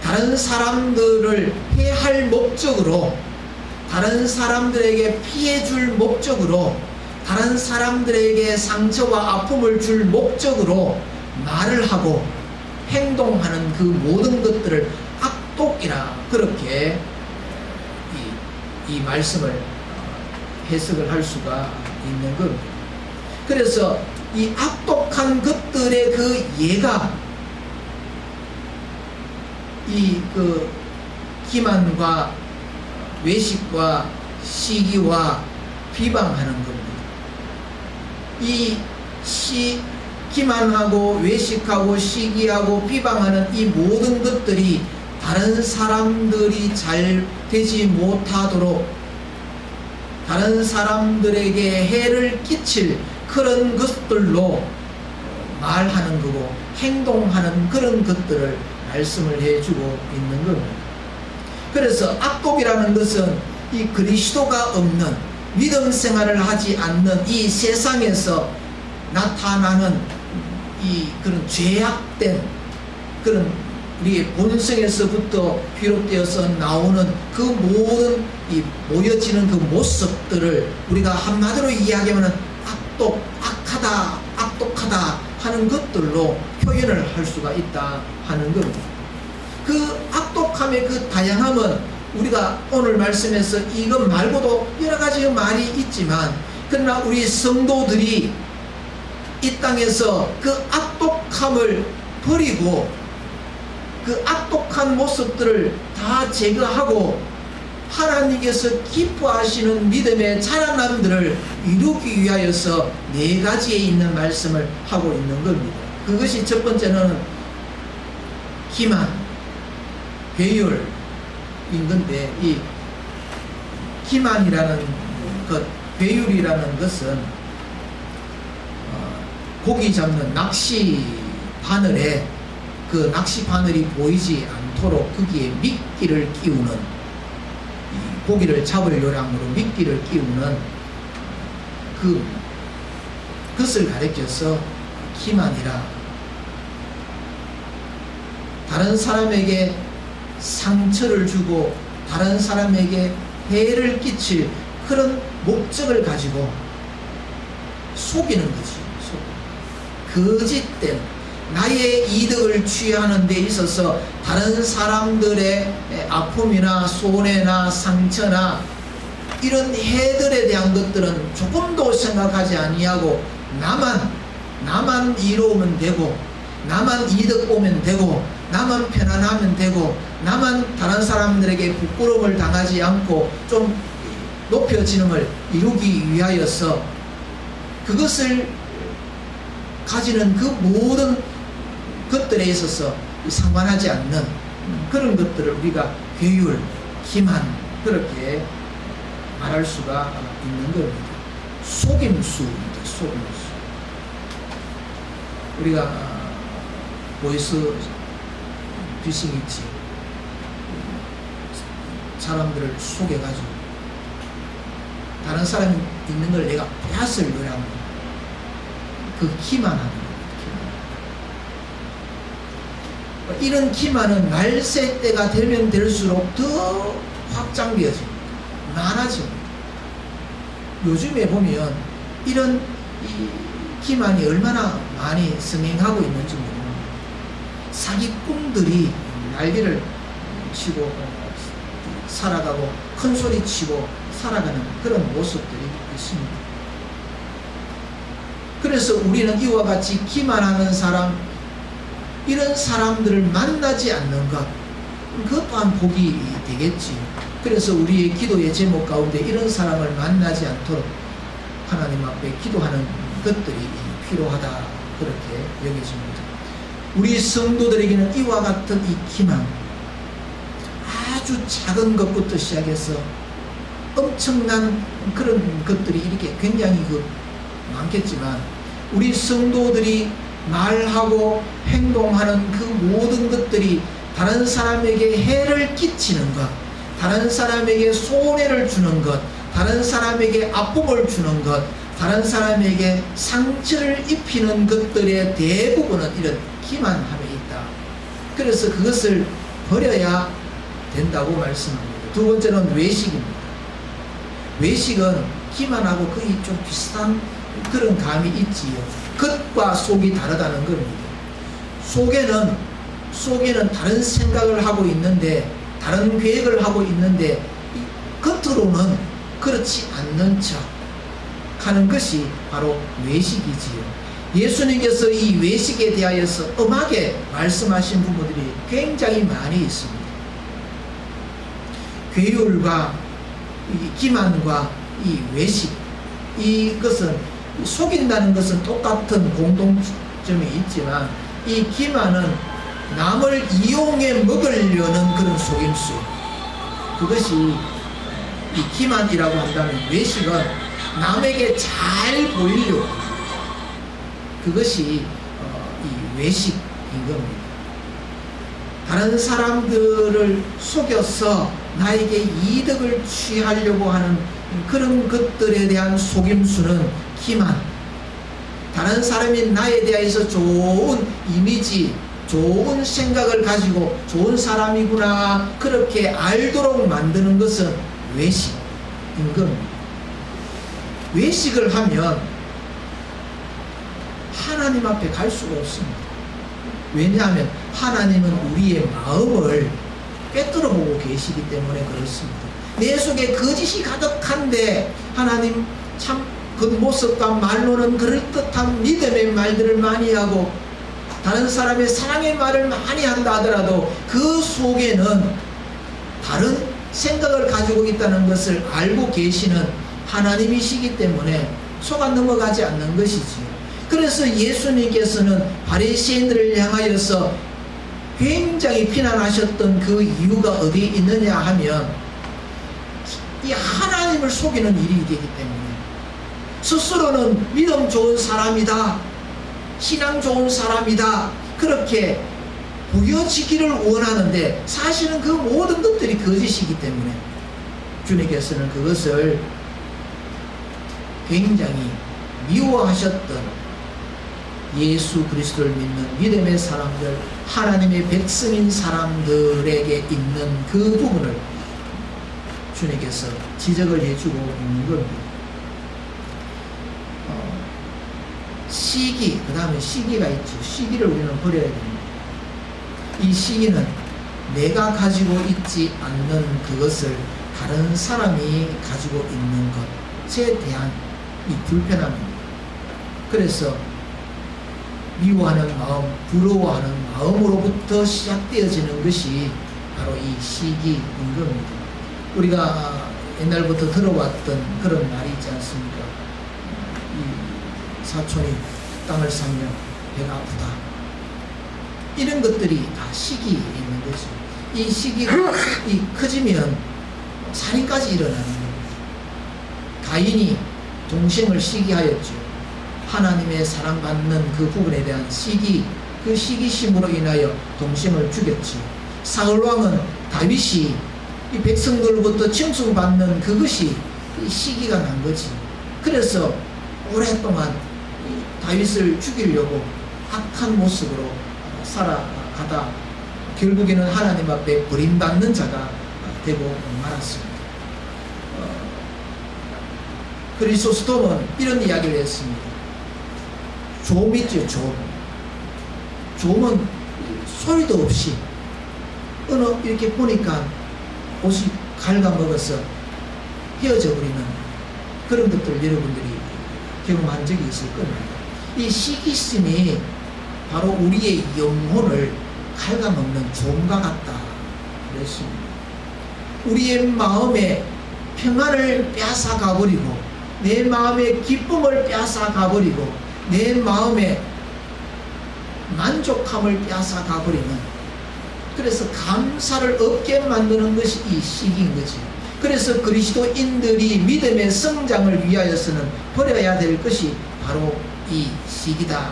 Speaker 1: 다른 사람들을 해할 목적으로 다른 사람들에게 피해 줄 목적으로 다른 사람들에게 상처와 아픔을 줄 목적으로 말을 하고 행동하는 그 모든 것들을 악독이라 그렇게 이 말씀을 해석을 할 수가 있는 겁니다. 그래서 이 악독한 것들의 그 예가 이 그 기만과 외식과 시기와 비방하는 겁니다. 이 기만하고 외식하고 시기하고 비방하는 이 모든 것들이 다른 사람들이 잘 되지 못하도록 다른 사람들에게 해를 끼칠 그런 것들로 말하는 거고 행동하는 그런 것들을 말씀을 해주고 있는 겁니다. 그래서 악독이라는 것은 이 그리스도가 없는 믿음 생활을 하지 않는 이 세상에서 나타나는 이 그런 죄악된 그런 우리의 본성에서부터 비롯되어서 나오는 그 모든 이 모여지는 그 모습들을 우리가 한마디로 이야기하면 악하다, 악독하다 하는 것들로 표현을 할 수가 있다 하는 겁니다. 그 악독함의 그 다양함은 우리가 오늘 말씀에서 이것 말고도 여러 가지 말이 있지만, 그러나 우리 성도들이 이 땅에서 그 악독함을 버리고 그 악독한 모습들을 다 제거하고 하나님께서 기뻐하시는 믿음의 자라남들을 이루기 위하여서 4가지에 있는 말씀을 하고 있는 겁니다. 그것이 첫 번째는 기만, 배율인 건데, 이 기만이라는 것, 배율이라는 것은 고기 잡는 낚시 바늘에 그 낚시 바늘이 보이지 않도록 거기에 미끼를 끼우는, 이 고기를 잡을 요량으로 미끼를 끼우는 그것을 가리켜서 기만이라. 다른 사람에게 상처를 주고 다른 사람에게 해를 끼칠 그런 목적을 가지고 속이는 거지. 거짓된 나의 이득을 취하는 데 있어서 다른 사람들의 아픔이나 손해나 상처나 이런 해들에 대한 것들은 조금도 생각하지 아니하고 나만 이로우면 되고, 나만 이득 보면 되고, 나만 편안하면 되고, 나만 다른 사람들에게 부끄러움을 당하지 않고 좀 높여지는 걸 이루기 위하여서 그것을 가지는 그 모든 것들에 있어서 상관하지 않는 그런 것들을 우리가 괴율, 기만, 그렇게 말할 수가 있는 겁니다. 속임수입니다. 속임수. 우리가 보이스 피싱 있지. 사람들을 속여가지고 다른 사람이 있는 걸 내가 빼앗을 요량, 그 기만하는 겁니다. 이런 기만은 말세 때가 되면 될수록 더 확장되어집니다. 많아집니다. 요즘에 보면 이런 이 기만이 얼마나 많이 성행하고 있는지 모릅니다. 사기꾼들이 난리를 치고 살아가고 큰 소리 치고 살아가는 그런 모습들이 있습니다. 그래서 우리는 이와 같이 기만하는 사람, 이런 사람들을 만나지 않는 것, 그것 또한 복이 되겠지. 그래서 우리의 기도의 제목 가운데 이런 사람을 만나지 않도록 하나님 앞에 기도하는 것들이 필요하다, 그렇게 여겨집니다. 우리 성도들에게는 이와 같은 이 기만, 아주 작은 것부터 시작해서 엄청난 그런 것들이 이렇게 굉장히 많겠지만, 우리 성도들이 말하고 행동하는 그 모든 것들이 다른 사람에게 해를 끼치는 것, 다른 사람에게 손해를 주는 것, 다른 사람에게 아픔을 주는 것, 다른 사람에게 상처를 입히는 것들의 대부분은 이런 기만함에 있다. 그래서 그것을 버려야 된다고 말씀합니다. 두 번째는 외식입니다. 외식은 기만하고 거의 좀 비슷한 그런 감이 있지요. 겉과 속이 다르다는 겁니다. 속에는 다른 생각을 하고 있는데, 다른 계획을 하고 있는데, 겉으로는 그렇지 않는 척 하는 것이 바로 외식이지요. 예수님께서 이 외식에 대하여서 엄하게 말씀하신 부분들이 굉장히 많이 있습니다. 괴율과 이 기만과 이 외식, 이것은 속인다는 것은 똑같은 공통점이 있지만, 이 기만은 남을 이용해 먹으려는 그런 속임수, 그것이 이 기만이라고 한다면, 외식은 남에게 잘 보이려고, 그것이 이 외식인 겁니다. 다른 사람들을 속여서 나에게 이득을 취하려고 하는 그런 것들에 대한 속임수는 기만. 다른 사람이 나에 대해서 좋은 이미지, 좋은 생각을 가지고 좋은 사람이구나 그렇게 알도록 만드는 것은 외식인 겁니다. 외식을 하면 하나님 앞에 갈 수가 없습니다. 왜냐하면 하나님은 우리의 마음을 꿰뚫어 보고 계시기 때문에 그렇습니다. 내 속에 거짓이 가득한데 하나님 참 겉모습과 말로는 그럴듯한 믿음의 말들을 많이 하고 다른 사람의 사랑의 말을 많이 한다 하더라도 그 속에는 다른 생각을 가지고 있다는 것을 알고 계시는 하나님이시기 때문에 속아 넘어가지 않는 것이지요. 그래서 예수님께서는 바리새인들을 향하여서 굉장히 비난하셨던 그 이유가 어디에 있느냐 하면 이 하나님을 속이는 일이 되기 때문에 스스로는 믿음 좋은 사람이다, 신앙 좋은 사람이다 그렇게 보여지기를 원하는데 사실은 그 모든 것들이 거짓이기 때문에 주님께서는 그것을 굉장히 미워하셨던 예수 그리스도를 믿는 믿음의 사람들, 하나님의 백성인 사람들에게 있는 그 부분을 주님께서 지적을 해주고 있는 겁니다. 시기, 그 다음에 시기가 있죠. 시기를 우리는 버려야 됩니다. 이 시기는 내가 가지고 있지 않는 그것을 다른 사람이 가지고 있는 것에 대한 이 불편함입니다. 그래서 미워하는 마음, 부러워하는 마음으로부터 시작되어지는 것이 바로 이 시기인 겁니다. 우리가 옛날부터 들어왔던 그런 말이 있지 않습니까? 이 사촌이 땅을 사면 배가 아프다. 이런 것들이 다 시기에 있는 거죠. 이 시기가 커지면 살인까지 일어나는 겁니다. 가인이 동생을 시기하였죠. 하나님의 사랑받는 그 부분에 대한 시기, 그 시기심으로 인하여 동생을 죽였죠. 사울왕은 다윗이 이 백성들로부터 칭송받는 그것이 이 시기가 난 거지. 그래서 오랫동안 다윗을 죽이려고 악한 모습으로 살아가다 결국에는 하나님 앞에 버림받는 자가 되고 말았습니다. 크리소스톰은 이런 이야기를 했습니다. 좀 있죠, 좀. 좀은 소리도 없이 어느 이렇게 보니까 옷이 갉아먹어서 헤어져 버리는 그런 것들 여러분들이 경험한 적이 있을 겁니다. 이 시기심이 바로 우리의 영혼을 갉아먹는 좀과 같다 그랬습니다. 우리의 마음에 평안을 빼앗아가버리고 내 마음의 기쁨을 빼앗아가버리고 내 마음의 만족함을 빼앗아가버리는, 그래서 감사를 없게 만드는 것이 이 시기인 거지. 그래서 그리스도인들이 믿음의 성장을 위하여서는 버려야 될 것이 바로 이 시기다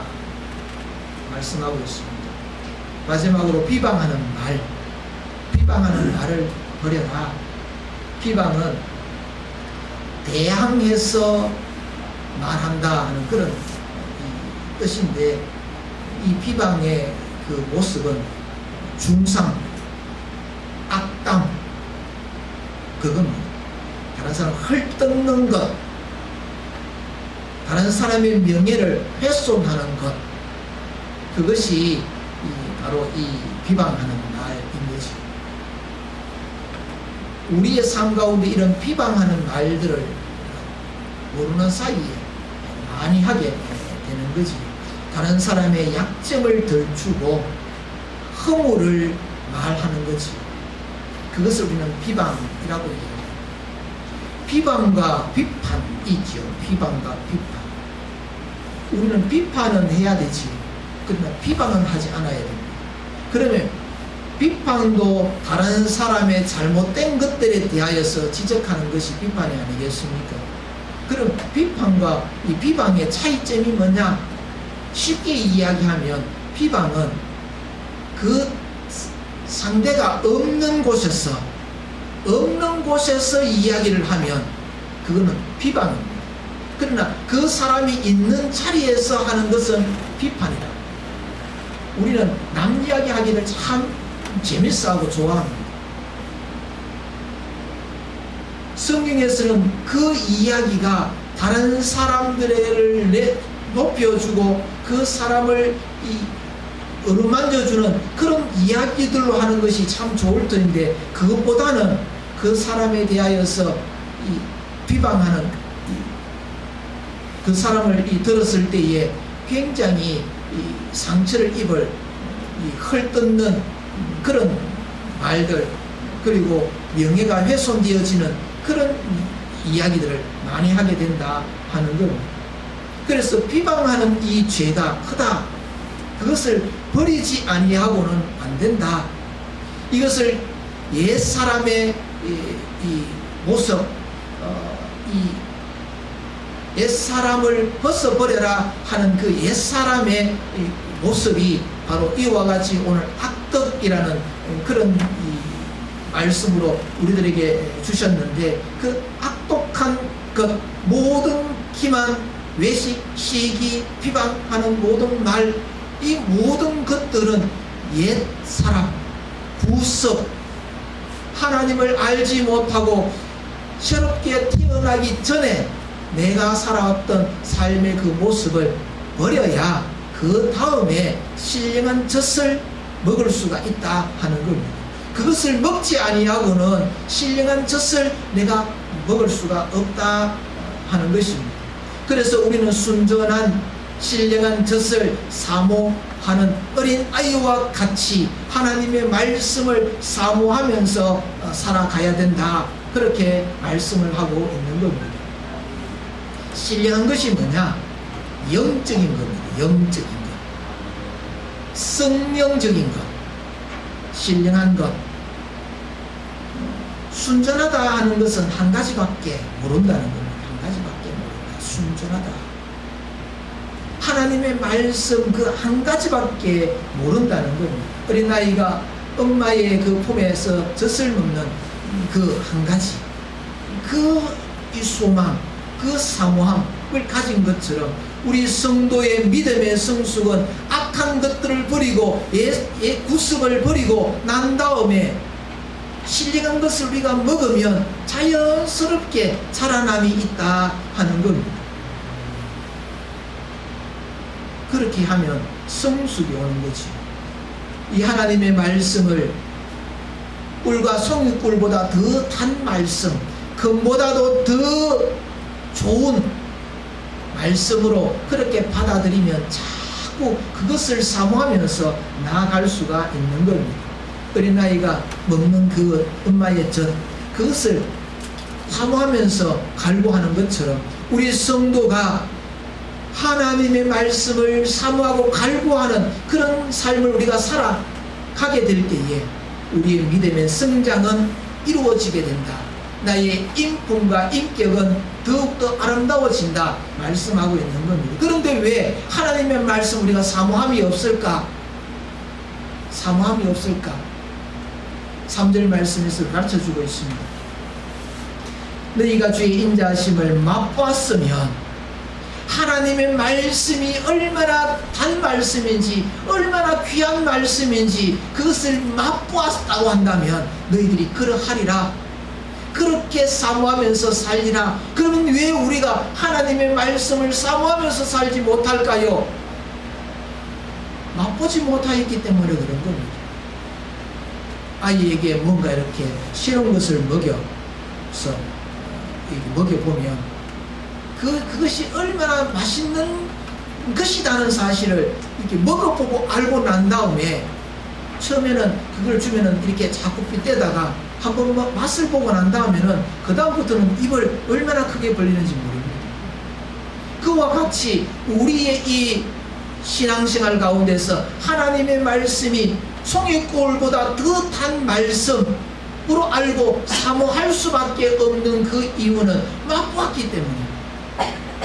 Speaker 1: 말씀하고 있습니다. 마지막으로 비방하는 말, 비방하는 말을 버려라. 비방은 대항해서 말한다 하는 그런 뜻인데, 이 비방의 그 모습은 중상, 악담, 그겁니다. 다른 사람을 헐뜯는 것, 다른 사람의 명예를 훼손하는 것, 그것이 바로 이 비방하는 말인 거지. 우리의 삶 가운데 이런 비방하는 말들을 모르는 사이에 많이 하게 되는 거지. 다른 사람의 약점을 들추고 허물을 말하는 거지. 그것을 우리는 비방이라고 얘기합니다. 비방과 비판이죠. 비방과 비판. 우리는 비판은 해야 되지. 그러나 비방은 하지 않아야 됩니다. 그러면 비판도 다른 사람의 잘못된 것들에 대하여서 지적하는 것이 비판이 아니겠습니까? 그럼 비판과 이 비방의 차이점이 뭐냐? 쉽게 이야기하면 비방은 그 상대가 없는 곳에서 이야기를 하면 그거는 비방입니다. 그러나 그 사람이 있는 자리에서 하는 것은 비판이다. 우리는 남 이야기 하기를 참 재밌어하고 좋아합니다. 성경에서는 그 이야기가 다른 사람들을 높여주고 그 사람을 어루만져주는 그런 이야기들로 하는 것이 참 좋을 터인데, 그것보다는 그 사람에 대하여서 비방하는 그 사람을 들었을 때에 굉장히 상처를 입을 헐뜯는 그런 말들, 그리고 명예가 훼손되어지는 그런 이야기들을 많이 하게 된다 하는 겁니다. 그래서 비방하는 이 죄가 크다, 그것을 버리지 아니하고는 안 된다, 이것을 옛사람의 이 모습, 이 옛사람을 벗어버려라 하는 그 옛사람의 모습이 바로 이와 같이 오늘 악덕이라는 그런 말씀으로 우리들에게 주셨는데, 그 악독한 것, 모든 기만, 외식, 시기, 비방하는 모든 말, 이 모든 것들은 옛사람, 구습, 하나님을 알지 못하고 새롭게 태어나기 전에 내가 살아왔던 삶의 그 모습을 버려야 그 다음에 신령한 젖을 먹을 수가 있다 하는 겁니다. 그것을 먹지 아니하고는 신령한 젖을 내가 먹을 수가 없다 하는 것입니다. 그래서 우리는 순전한 신령한 젖을 사모하는 어린 아이와 같이 하나님의 말씀을 사모하면서 살아가야 된다, 그렇게 말씀을 하고 있는 겁니다. 신령한 것이 뭐냐? 영적인 겁니다. 영적인 것, 성령적인 것, 신령한 것. 순전하다 하는 것은 한 가지밖에 모른다는 겁니다. 한 가지밖에 모른다. 순전하다. 하나님의 말씀 그 한 가지밖에 모른다는 겁니다. 어린아이가 엄마의 그 품에서 젖을 먹는 그 한 가지, 이 소망, 그 사모함을 가진 것처럼 우리 성도의 믿음의 성숙은 악한 것들을 버리고 옛 구습을 버리고 난 다음에 신령한 것을 우리가 먹으면 자연스럽게 자라남이 있다 하는 겁니다. 그렇게 하면 성숙이 오는 거지. 이 하나님의 말씀을 꿀과 송이꿀보다 더 단 말씀, 금보다도 더 좋은 말씀으로 그렇게 받아들이면 자꾸 그것을 사모하면서 나아갈 수가 있는 겁니다. 어린아이가 먹는 그 엄마의 젖, 그것을 사모하면서 갈구하는 것처럼 우리 성도가 하나님의 말씀을 사모하고 갈구하는 그런 삶을 우리가 살아가게 될 때에 우리의 믿음의 성장은 이루어지게 된다. 나의 인품과 인격은 더욱더 아름다워진다 말씀하고 있는 겁니다. 그런데 왜 하나님의 말씀 우리가 사모함이 없을까? 사모함이 없을까? 3절 말씀에서 가르쳐주고 있습니다. 너희가 주의 인자하심을 맛보았으면, 하나님의 말씀이 얼마나 단 말씀인지, 얼마나 귀한 말씀인지 그것을 맛보았다고 한다면 너희들이 그러하리라. 그렇게 사모하면서 살리라. 그러면 왜 우리가 하나님의 말씀을 사모하면서 살지 못할까요? 맛보지 못하였기 때문에 그런 겁니다. 아이에게 뭔가 이렇게 싫은 것을 먹여보면 그것이 얼마나 맛있는 것이라는 사실을 이렇게 먹어보고 알고 난 다음에, 처음에는 그걸 주면은 이렇게 자꾸 빗대다가 한번 맛을 보고 난 다음에는 그 다음부터는 입을 얼마나 크게 벌리는지 모릅니다. 그와 같이 우리의 이 신앙생활 가운데서 하나님의 말씀이 송이꿀보다 더 단 말씀으로 알고 사모할 수밖에 없는 그 이유는 맛보았기 때문에.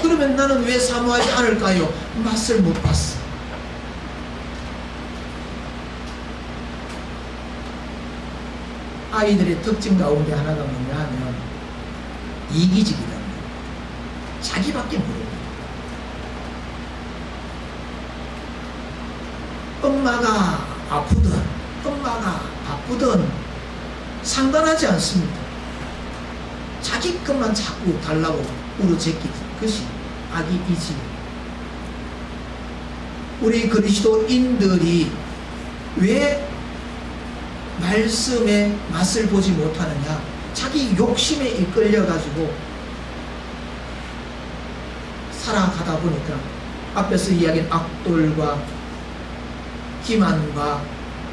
Speaker 1: 그러면 나는 왜 사모하지 않을까요? 맛을 못 봤어. 아이들의 특징 가운데 하나가 뭐냐 하면 이기적이다. 자기밖에 모릅니다. 엄마가 아프든 엄마가 바쁘든 상관하지 않습니다. 자기 것만 자꾸 달라고 우러제끼는 것이 악이지. 우리 그리스도인들이 왜 말씀의 맛을 보지 못하느냐? 자기 욕심에 이끌려가지고 살아가다 보니까 앞에서 이야기한 악돌과 기만과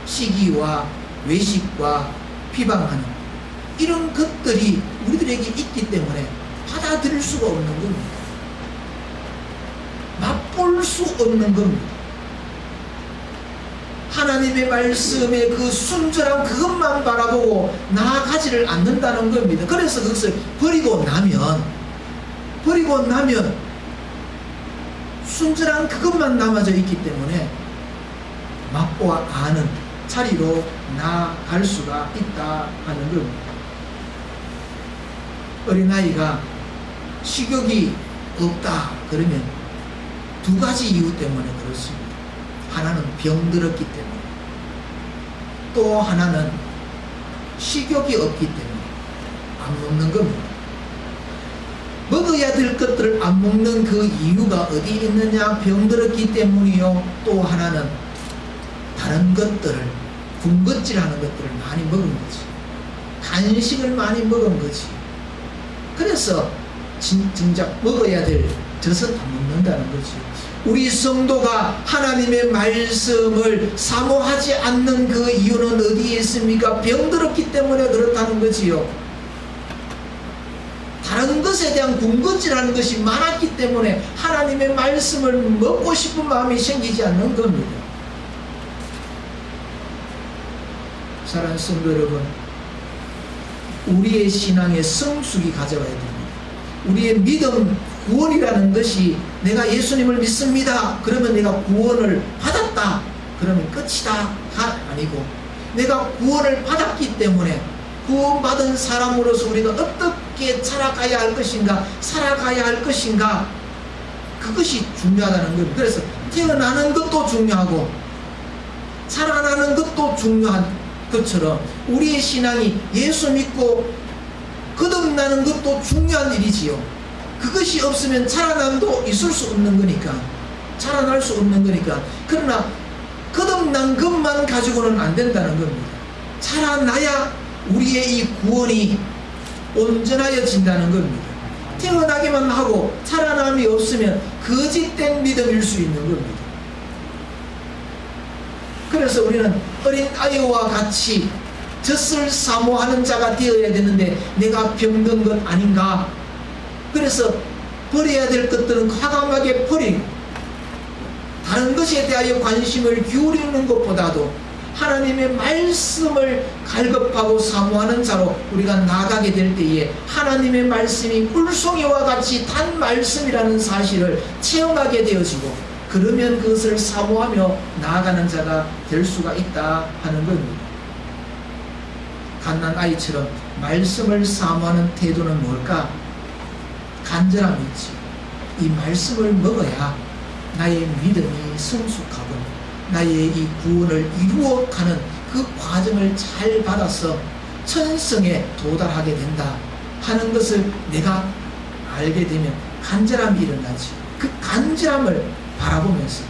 Speaker 1: 시기와 외식과 비방하는 이런 것들이 우리들에게 있기 때문에 받아들일 수가 없는 겁니다. 맛볼 수 없는 겁니다. 하나님의 말씀의 그 순전한 그것만 바라보고 나아가지를 않는다는 겁니다. 그래서 그것을 버리고 나면 순전한 그것만 남아져 있기 때문에 맛보아 아는 자리로 나아갈 수가 있다 하는 겁니다. 어린아이가 식욕이 없다 그러면 두 가지 이유 때문에 그렇습니다. 하나는 병들었기 때문에, 또 하나는 식욕이 없기 때문에 안 먹는 겁니다. 먹어야 될 것들을 안 먹는 그 이유가 어디 있느냐? 병들었기 때문이요. 또 하나는 다른 것들을, 군것질하는 것들을 많이 먹은 거지. 간식을 많이 먹은 거지. 그래서 진작 먹어야 될 젖은 안 먹는다는 거지. 우리 성도가 하나님의 말씀을 사모하지 않는 그 이유는 어디에 있습니까? 병들었기 때문에 그렇다는 거지요. 다른 것에 대한 군것질하는 것이 많았기 때문에 하나님의 말씀을 먹고 싶은 마음이 생기지 않는 겁니다. 사랑하는 성도 여러분, 우리의 신앙의 성숙이 가져와야 됩니다. 우리의 믿음, 구원이라는 것이 내가 예수님을 믿습니다. 그러면 내가 구원을 받았다. 그러면 끝이다. 아니고 내가 구원을 받았기 때문에 구원받은 사람으로서 우리가 어떻게 살아가야 할 것인가 그것이 중요하다는 겁니다. 그래서 태어나는 것도 중요하고 살아나는 것도 중요한 것처럼 우리의 신앙이 예수 믿고 거듭나는 것도 중요한 일이지요. 그것이 없으면 살아남도 있을 수 없는 거니까, 살아날 수 없는 거니까. 그러나 거듭난 것만 가지고는 안 된다는 겁니다. 살아나야 우리의 이 구원이 온전하여진다는 겁니다. 태어나기만 하고 살아남이 없으면 거짓된 믿음일 수 있는 겁니다. 그래서 우리는 어린 아이와 같이 젖을 사모하는 자가 되어야 되는데 내가 병든 것 아닌가? 그래서 버려야 될 것들은 과감하게 버리고 다른 것에 대하여 관심을 기울이는 것보다도 하나님의 말씀을 갈급하고 사모하는 자로 우리가 나아가게 될 때에 하나님의 말씀이 물송이와 같이 단 말씀이라는 사실을 체험하게 되어지고, 그러면 그것을 사모하며 나아가는 자가 될 수가 있다 하는 겁니다. 갓난 아이처럼 말씀을 사모하는 태도는 뭘까? 간절함이 있지. 이 말씀을 먹어야 나의 믿음이 성숙하고 나의 이 구원을 이루어가는 그 과정을 잘 받아서 천성에 도달하게 된다 하는 것을 내가 알게 되면 간절함이 일어나지. 그 간절함을 바라보면서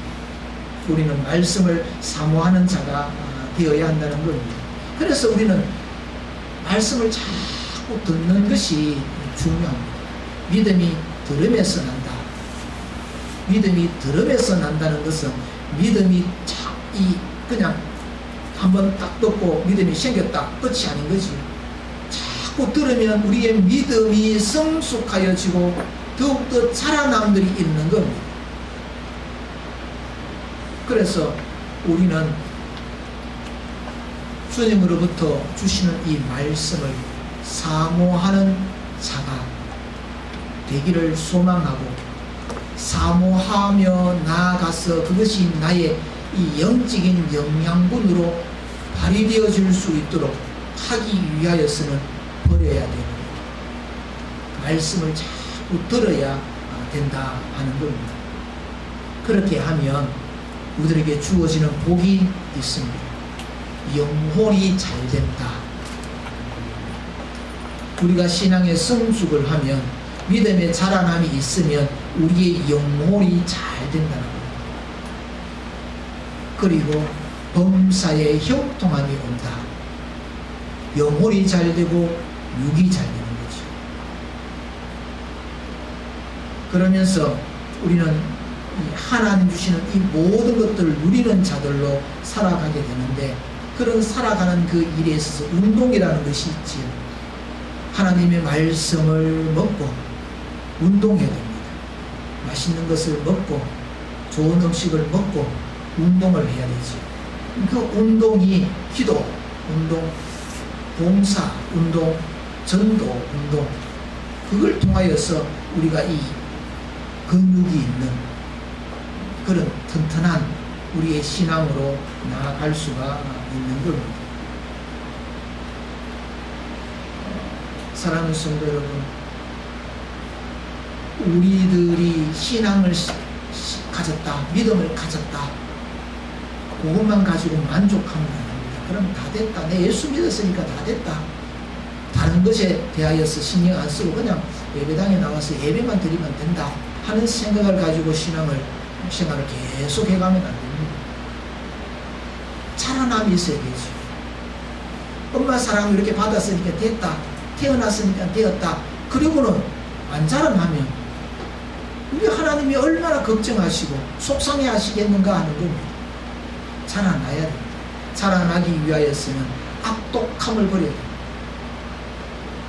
Speaker 1: 우리는 말씀을 사모하는 자가 되어야 한다는 겁니다. 그래서 우리는 말씀을 자꾸 듣는 것이 중요합니다. 믿음이 들음에서 난다. 믿음이 들음에서 난다는 것은 믿음이 그냥 한번 딱 듣고 믿음이 생겼다 끝이 아닌 거지. 자꾸 들으면 우리의 믿음이 성숙하여지고 더욱더 자라남들이 있는 겁니다. 그래서 우리는 주님으로부터 주시는 이 말씀을 사모하는 자가 되기를 소망하고, 사모하며 나아가서 그것이 나의 이 영적인 영양분으로 발휘되어질 수 있도록 하기 위하여서는 버려야 되는, 말씀을 자꾸 들어야 된다 하는 겁니다. 그렇게 하면 우리들에게 주어지는 복이 있습니다. 영혼이 잘 된다. 우리가 신앙의 성숙을 하면, 믿음의 자라남이 있으면 우리의 영혼이 잘 된다는 겁니다. 그리고 범사의 형통함이 온다. 영혼이 잘 되고 육이 잘 되는 거죠. 그러면서 우리는 이 하나님 주시는 이 모든 것들을 누리는 자들로 살아가게 되는데, 그런 살아가는 그 일에 있어서 운동이라는 것이 있지요. 하나님의 말씀을 먹고 운동해야 됩니다. 맛있는 것을 먹고 좋은 음식을 먹고 운동을 해야 되죠. 그 운동이 기도, 운동, 봉사, 운동, 전도, 운동, 그걸 통하여서 우리가 이 근육이 있는 그런 튼튼한 우리의 신앙으로 나아갈 수가 있는 겁니다. 사랑하는 성도 여러분, 우리들이 신앙을 가졌다, 믿음을 가졌다, 그것만 가지고 만족하면 안 됩니다. 그럼 다 됐다, 내 예수 믿었으니까 다 됐다, 다른 것에 대하여서 신경 안 쓰고 그냥 예배당에 나와서 예배만 드리면 된다 하는 생각을 가지고 생활을 계속 해가면 안 됩니다. 자라남이 있어야 되죠. 엄마 사랑을 이렇게 받았으니까 됐다, 태어났으니까 되었다, 그리고는 안 자라나면 우리 하나님이 얼마나 걱정하시고 속상해 하시겠는가 하는 겁니다. 자라나야 됩니다. 자라나기 위하여서는 악독함을 버려야 됩니다.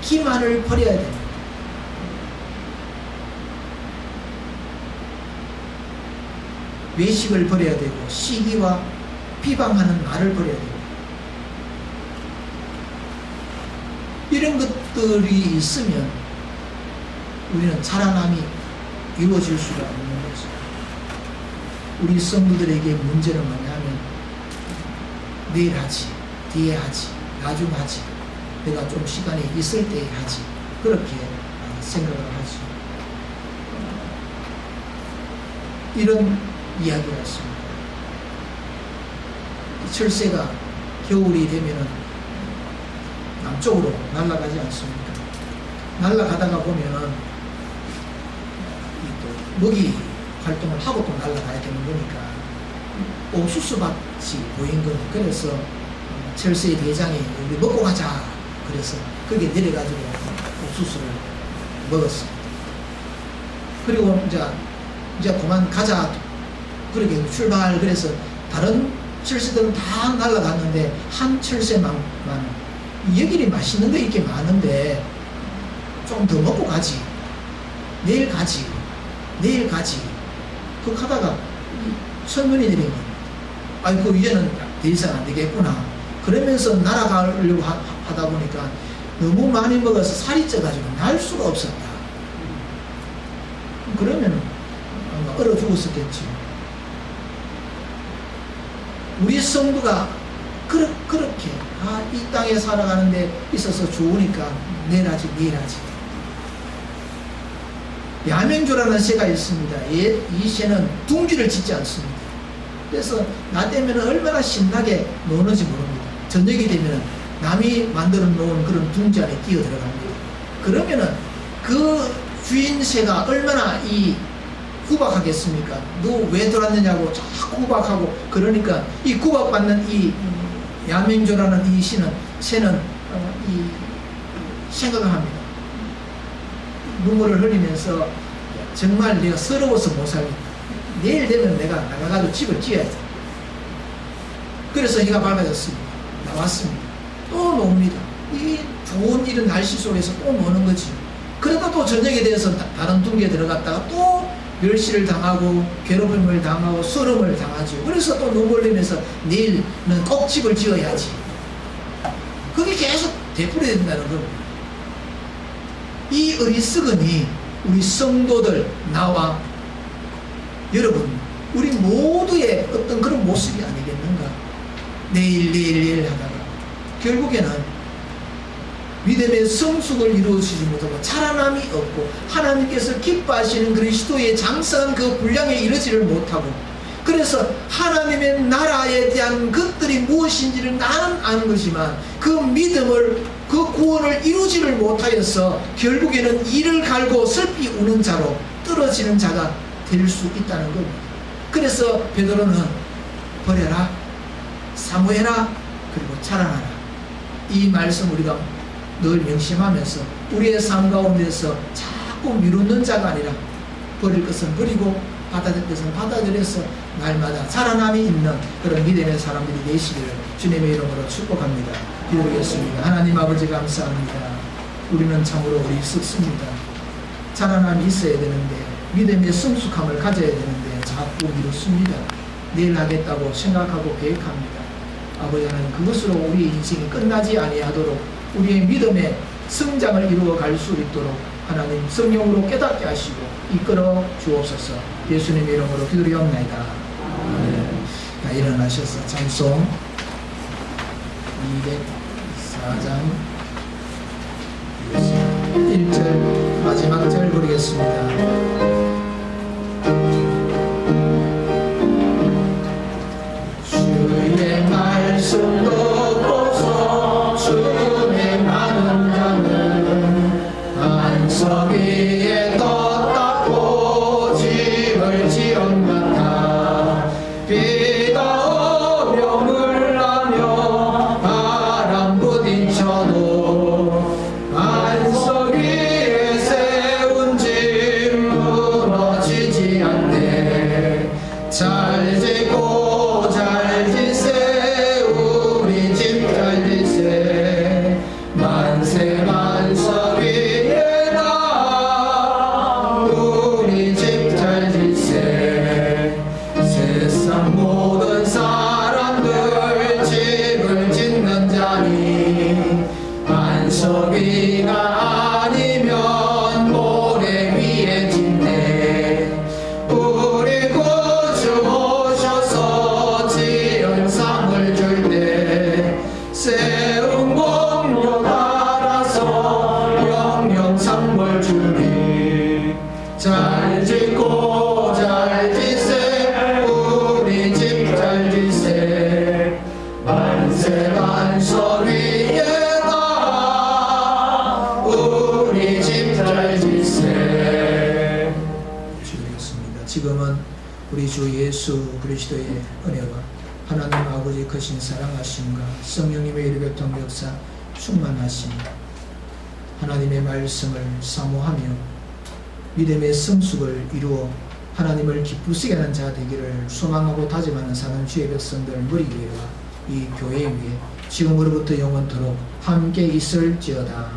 Speaker 1: 기만을 버려야 됩니다. 외식을 버려야 되고 시기와 비방하는 말을 버려야 됩니다. 이런 것들이 있으면 우리는 자라남이 이루어질 수가 없는 거죠. 우리 성도들에게 문제는 뭐냐면 내일 하지, 뒤에 하지, 나중 하지, 내가 좀 시간이 있을 때 하지, 그렇게 생각을 하죠. 이런 이야기가 있습니다. 철새가 겨울이 되면은 남쪽으로 날아가지 않습니까? 날아가다가 보면은 또 먹이 활동을 하고 또 날아가야 되는 거니까 옥수수밭이 보인 겁니다. 그래서 철새의 대장이 우리 먹고 가자, 그래서 거기에 내려가지고 옥수수를 먹었습니다. 그리고 이제 그만 가자, 그렇게 출발, 그래서 다른 철새들은 다 날아갔는데 한 철새만 여기에 맛있는 거 이렇게 많은데 좀 더 먹고 가지, 내일 가지, 내일 가지, 그렇게 하다가 설문이 내린 겁니다. 아이고 이제는 더 이상 안 되겠구나, 그러면서 날아가려고 하다 보니까 너무 많이 먹어서 살이 쪄가지고 날 수가 없었다. 그러면 아마 얼어 죽었었겠지. 우리 성도가 그렇게 이 땅에 살아가는 데 있어서 좋으니까 내일 하지, 내일 하지. 야맹조라는 새가 있습니다. 이 새는 둥지를 짓지 않습니다. 그래서 나 때문에 얼마나 신나게 노는지 모릅니다. 저녁이 되면 남이 만들어 놓은 그런 둥지 안에 뛰어 들어갑니다. 그러면은 그 주인 새가 얼마나 구박하겠습니까? 너 왜 들어왔느냐고 자꾸 구박하고, 그러니까 이 구박받는 이 야맹조라는 이 새는 생각을 합니다. 눈물을 흘리면서 정말 내가 서러워서 못 살겠다, 내일 되면 내가 나가가지고 집을 지어야지. 그래서 해가 밝아졌습니다. 나왔습니다. 또 놉니다. 이 좋은 이런 날씨 속에서 또 노는 거지. 그러다 또 저녁에 대해서 다른 둥지에 들어갔다가 또 멸시를 당하고 괴롭힘을 당하고 서름을 당하죠. 그래서 또 눈물 흘리면서 내일은 꼭 집을 지어야지. 그게 계속 되풀이된다는 겁니다. 이 어리석음이 우리 성도들, 나와 여러분, 우리 모두의 어떤 그런 모습이 아니겠는가? 내일 하다가 결국에는 믿음의 성숙을 이루어지지 못하고 자라남이 없고 하나님께서 기뻐하시는 그리스도의 장성한 그 분량에 이르지를 못하고 그래서 하나님의 나라에 대한 것들이 무엇인지를 나는 아는 거지만 그 믿음을 그 구원을 이루지를 못하여서 결국에는 이를 갈고 슬피 우는 자로 떨어지는 자가 될 수 있다는 겁니다. 그래서 베드로는 버려라, 사모해라, 그리고 자라나라. 이 말씀 우리가 늘 명심하면서 우리의 삶 가운데서 자꾸 미루는 자가 아니라 버릴 것은 버리고 받아들일 것은 받아들여서 날마다 자라남이 있는 그런 믿음의 사람들이 되시기를 주님의 이름으로 축복합니다. 기도하겠습니다. 하나님 아버지 감사합니다. 우리는 참으로 우리 썩습니다. 자라남이 있어야 되는데 믿음의 성숙함을 가져야 되는데 자꾸 미뤘습니다. 내일 하겠다고 생각하고 계획합니다. 아버지 하나님, 그것으로 우리의 인생이 끝나지 아니하도록 우리의 믿음의 성장을 이루어 갈 수 있도록 하나님 성령으로 깨닫게 하시고 이끌어 주옵소서. 예수님의 이름으로 기도드리옵나이다. 아멘. 자, 일어나셔서 찬송 204장 1절 마지막 절 부르겠습니다. 주의 말씀 듣고서 순행하는 자는 안석 위에 떴다고 집을 지은 같아 비가 오며 물나며 바람 부딪혀도 안석 위에 세운 집 무너지지 않네. 잘 짓고 잘 짓세 우리 집 잘 짓세 만세 만석 위에 나 우리 집 잘 짓세. 세상 모든 사람들 집을 짓는 자니 안석 위가 아니면 모래 위에 짓네. 우리 구주 오셔서 지은 상을 줄 때 세운 공로 따라서 영영 상을 주리. 잘 짓고 잘 짓세 우리 집 잘 짓세 만세 만석 위에 나 우리 집 잘 짓세. 주님이었습니다. 지금은 우리 주 예수 그리스도의 은혜와 하나님 아버지 크신 사랑하심과 성령님의 일교통 역사 충만하심, 하나님의 말씀을 사모하며 믿음의 성숙을 이루어 하나님을 기쁘시게 하는 자 되기를 소망하고 다짐하는 사는 주의 백성들 머리 위와 이 교회 위에 지금으로부터 영원토록 함께 있을지어다.